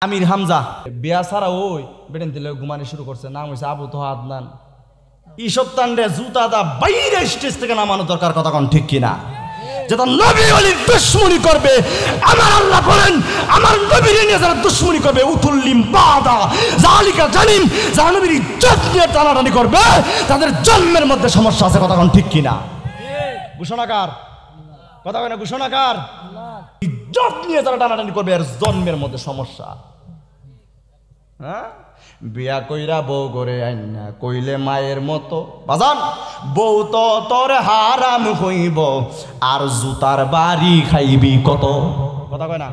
আমির হামজা বিয়া ছাড়া ওই বেটেন দিলে ঘুমানি শুরু করছে, নাম হয়েছে আবু তোহা আদনান। এইসব তান্ডে জুতা দা বাইরে স্টেজ থেকে নামানো দরকার, কথা কোন ঠিক কিনা? যেটা নবী ওলির দুশমনি করবে, আমার আল্লাহ বলেন আমার নবীর নিয়ে যারা দুশমনি করবে উতুল্লিম বাদা জালিকা জানিম, যারা নবীর ইজ্জত নিয়ে টানাটানি করবে তাদের জন্মের মধ্যে সমস্যা আছে, কথা কোন ঠিক কিনা? ঘোষণাকার কথা কয় না, ঘোষণাকার ইজ্জত নিয়ে যারা টানাটানি করবে এর জন্মের মধ্যে সমস্যা। হ্যাঁ, বিয়া কইরা বউ করে আইনা কইলে মায়ের মতো বাজান, বউ তো তোর হারাম হইব আর জুতার বাড়ি খাইবি কত, কথা কয় না?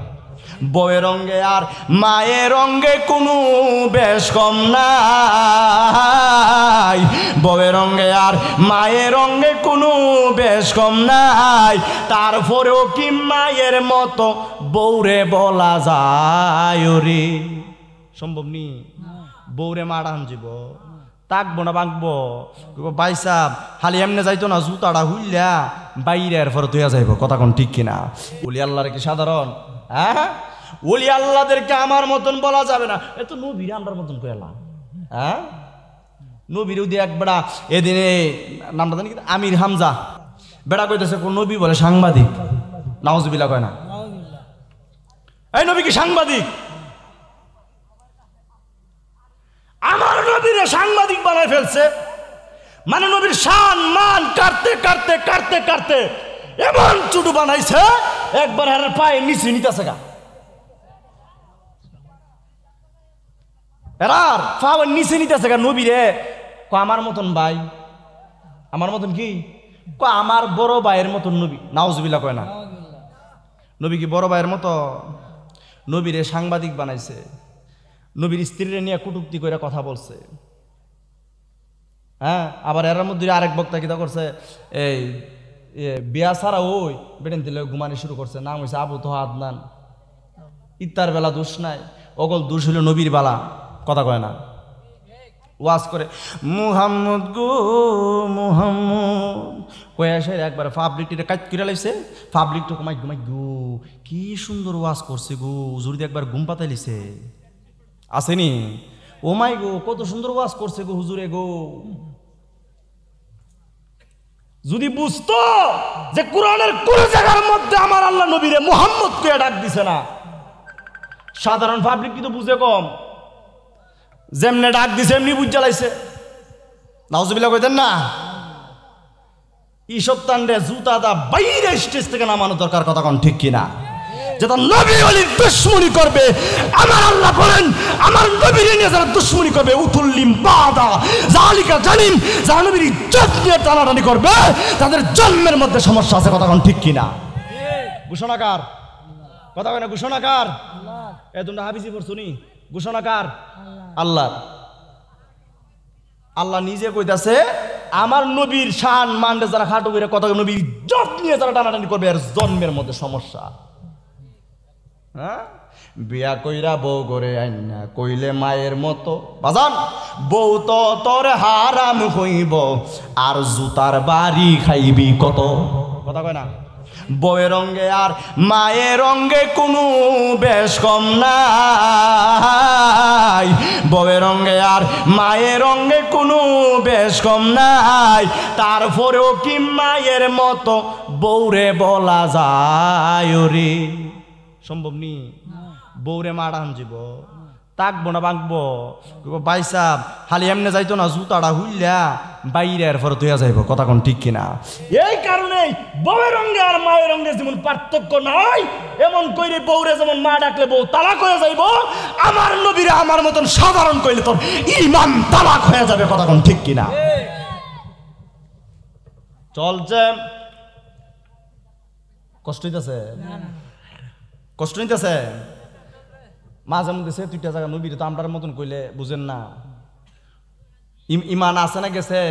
বউয়ের রঙ্গে আর মায়ের রঙ্গে কোনো বেশ কম নাই, বউয়ের রঙ্গে আর মায়ের রঙ্গে কোনো বেশ কম নাই, তারপরেও কি মায়ের মতো বউরে বলা যায় রে? সম্ভব নি? বউরে মারান যাব তাকবো না বাঁকবো? ভাই সাহেব খালি এমনি যাইতো না, জুতাটা হুইলা বাইরে এরপরে তুইয়া যাইব, কথা কোন ঠিক কিনা? ওলি আল্লাহর কি সাধারণ? হ্যাঁ, ওলি আল্লাহদেরকে আমার মতন বলা যাবে না, এত নবীর আমরার মতন কইলাম। হ্যাঁ, নবীর উদি এক বেড়া এদিনে নামটা জানি আমির হামজা বেড়া কইতেছে কোন নবী বলে সাংবাদিক, নাউজুবিল্লাহ কয় না? এই নবী কি সাংবাদিক? আমার নবীরে সাংবাদিক বানায় ফেলছে, মানে নবীর শান মান কাটতে কাটতে কাটতে কাটতে এমন চুটু বানাইছে একবার হারের পায়ে নিচে নিতেছে গা, এরার পাওয়ার নিচে নিতেছে গা নবীরে। আমার মতন ভাই, আমার মতন কি আমার বড় ভাইয়ের মতন নবী, নাউজুবিল্লাহ কয় না? নবী কি বড় ভাইয়ের মতো? নবীরে সাংবাদিক বানাইছে, নবীর স্ত্রীরে নিয়ে কটূক্তি করে কথা বলছে। হ্যাঁ, আবার এর মধ্যে আরেক বক্তা কিতা করছে, এই বিয়া ছাড়া ওই বেটেন দিলে ঘুমানি শুরু করছে, নাম হয়েছে আবু তোহা আদনান। ইত্তার বেলা দোষ নাই, অগল দোষ হইল নবীর বেলা, কথা কয় না? ওয়াজ করে মুহাম্মদ গো মুহাম্মদ কয়ে আসে একবার পাবলিকটিতে কাজ করে লাইছে, পাবলিক তো কমাই ঘুমাই গো কি সুন্দর ওয়াজ করছে গো, জুড়ি একবার ঘুম পাতাই লিছে আসেনি? ও মাই গো কত সুন্দর ওয়াজ করছে গো হুজুরে গো। যদি বুঝতো যে কোরআনের কোন জায়গার মধ্যে আমার আল্লাহ নবীরে মুহাম্মদ কে ডাক দিছে না, সাধারণ পাবলিক কিন্তু বুঝে কম, যেমনে ডাক দিছে এমনি বুঝ জ্বালাইছে। নাউজুবিল্লাহ কইতেন না? এইসব তান্ডে জুতা দা বাইরে স্টেজ থেকে নামানো দরকার, কথা কোন ঠিক কিনা? যেটা নবী ওলির দুশমনি করবে, আমার আল্লাহ বলেন আমার নবীর নিয়ে যারা দুশমনি করবে উতুল্লিম বাদা জালিকা জানিম, যারা নবীর ইজ্জত নিয়ে টানাটানি করবে তাদের জন্মের মধ্যে সমস্যা আছে, কথা কোন ঠিক কিনা? ঘোষণাকার কথা কয় না, ঘোষণাকার এ তোমরা হাফিজি পড়ছো নি? ঘোষণাকার আল্লাহ। আল্লাহ নিজে কইতাছে আমার নবীর শান মানতে যারা খাটো করে কথা, নবীর ইজ্জত নিয়ে যারা টানাটানি করবে এর জন্মের মধ্যে সমস্যা। হ্যাঁ, বিয়া কইরা বউ করে আইনা কইলে মায়ের মতো বাজান, বউ তো তোর হারাম হইব আর জুতার বাড়ি খাইবি কত, কথা কয় না? বউয়ের রঙ্গে আর মায়ের রঙ্গে কোনো বেশ কম নাই, বউয়ের রঙ্গে আর মায়ের রঙ্গে কোনো বেশ কম নাই, তারপরেও কি মায়ের মতো বউরে বলা যায় রে? সম্ভব নি? বউরে মারান যাব তাকবো না বাঁকবো? ভাই সাহেব খালি এমনি যাইতো না, জুতাটা হুইলা বাইরে এরপরে তুইয়া যাইব, কথা কোন ঠিক কিনা? এই কারণেই বউয়ের রঙ্গে আর মায়ের রঙ্গে যেমন পার্থক্য নাই, এমন কইরে বউরে যেমন মা ডাকলে বউ তালাক হয়ে যাইব, আমার নবীরে আমার মতন সাধারণ কইলে তোর ইমান তালাক হয়ে যাবে, কথা কোন ঠিক কিনা? চলছে কষ্ট হইতেছে, কষ্ট নিতেছে মাঝে মধ্যে সে দুইটা জায়গা নবীর তো আমরার মতন কইলে বুঝেন না, ইমান আছে না গেছে?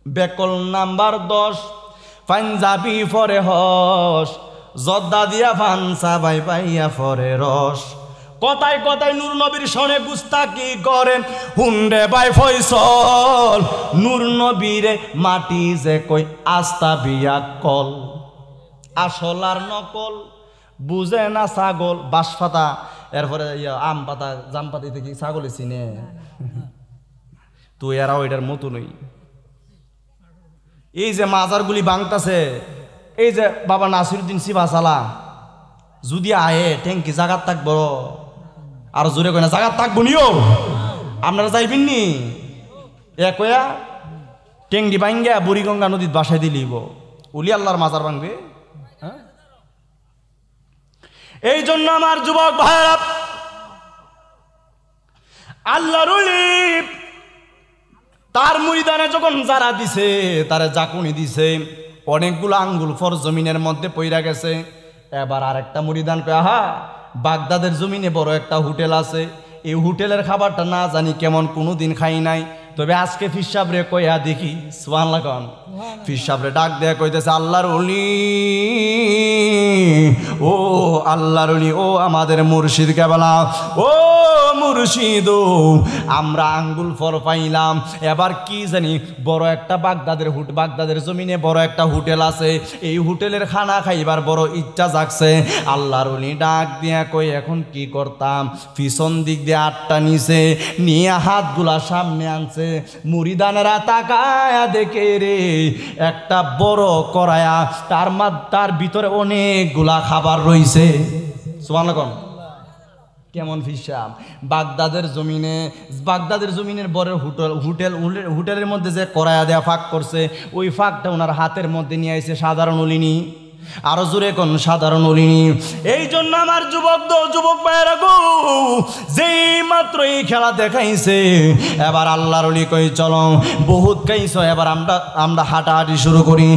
বেকল নাম্বার 10 পাঞ্জাবি ফরে হস, জর্দা দিয়া ফানসা বাই পাইয়া ফরে রস, কথায় কথায় নূর নবীর সনে গুস্তাকি করেন হুন্ডে বাই ফয়সল, নূর নবীরে মাটি যে কই আস্তা বিয়া কল, আসল আর নকল বুঝে না ছাগল বাঁশপাতা এরপরে আম পাতা জাম পাতা থেকে ছাগলে চিনে তো এরাও এটার মতো নই। এই যে মাজারগুলি ভাঙতাছে, এই যে বাবা নাসিরুদ্দিন সিবাসালা যদি আয়ে ট্যাঙ্কি জাগাত থাকবো, আর জোরে কয় না জাগাত থাকবো নিও, আপনারা যাইবেন নি একয়া ট্যাঙ্কি ভাঙ্গা বুড়িগঙ্গা নদীত বাসায় দিলিব, উলি আল্লাহর মাজার ভাঙবে। এই জন্য আমার যুবক ভাইরা, আল্লাহর ওলি তার মুরিদানে যখন যারা দিছে, তারা জাকুনি দিছে, অনেকগুলো আঙ্গুল ফর জমিনের মধ্যে পইরা গেছে। এবার আরেকটা মুরিদান কয়, আহা বাগদাদের জমিনে বড় একটা হোটেল আছে, এই হোটেলের খাবারটা না জানি কেমন, কোনোদিন খাই নাই, তবে আজকে ফির সাহেবরে কইয়া দেখি। সুবহানাল্লাহ কোন ফির সাহেবরে ডাক দেয়া কইতেছে, আল্লাহর ওলি ও আল্লাহর ওলি, ও আমাদের মুর্শিদ কেবলা, ও মুর্শিদ, আমরা আঙ্গুল ফর পাইলাম, এবার কি জানি বড় একটা বাগদাদের জমিনে বড় একটা হোটেল আছে, এই হোটেলের খানা খাইবার বড় ইচ্ছা জাগছে। আল্লাহর ওলি ডাক দিয়া কই, এখন কি করতাম? পিছন দিক দিয়ে আটটা নিছে, নিয়ে হাতগুলা সামনে আনছে, মুরিদানেরা তাকায়া দেখে রে একটা বড় কড়ায়া, তার ভিতরে অনেকগুলা খাবার রইছে। সুবহানাল্লাহ। কেমন ফিসাব? বাগদাদের জমিনের বড় হোটেলের মধ্যে যে কড়ায়া দেয়া ফাঁক করছে, ওই ফাঁকটা ওনার হাতের মধ্যে নিয়ে আইছে সাধারণ ওলিনি, আরো জোরে কোন সাধারণ ওলিনি। এই জন্য আমার যুবক ভাইয়েরা গো, যেই মাত্র এই খেলা দেখাইছে, এবার আল্লাহর ওলি কই চলো বহুত খাইছো, এবার আমরা হাঁটাহাঁটি শুরু করি।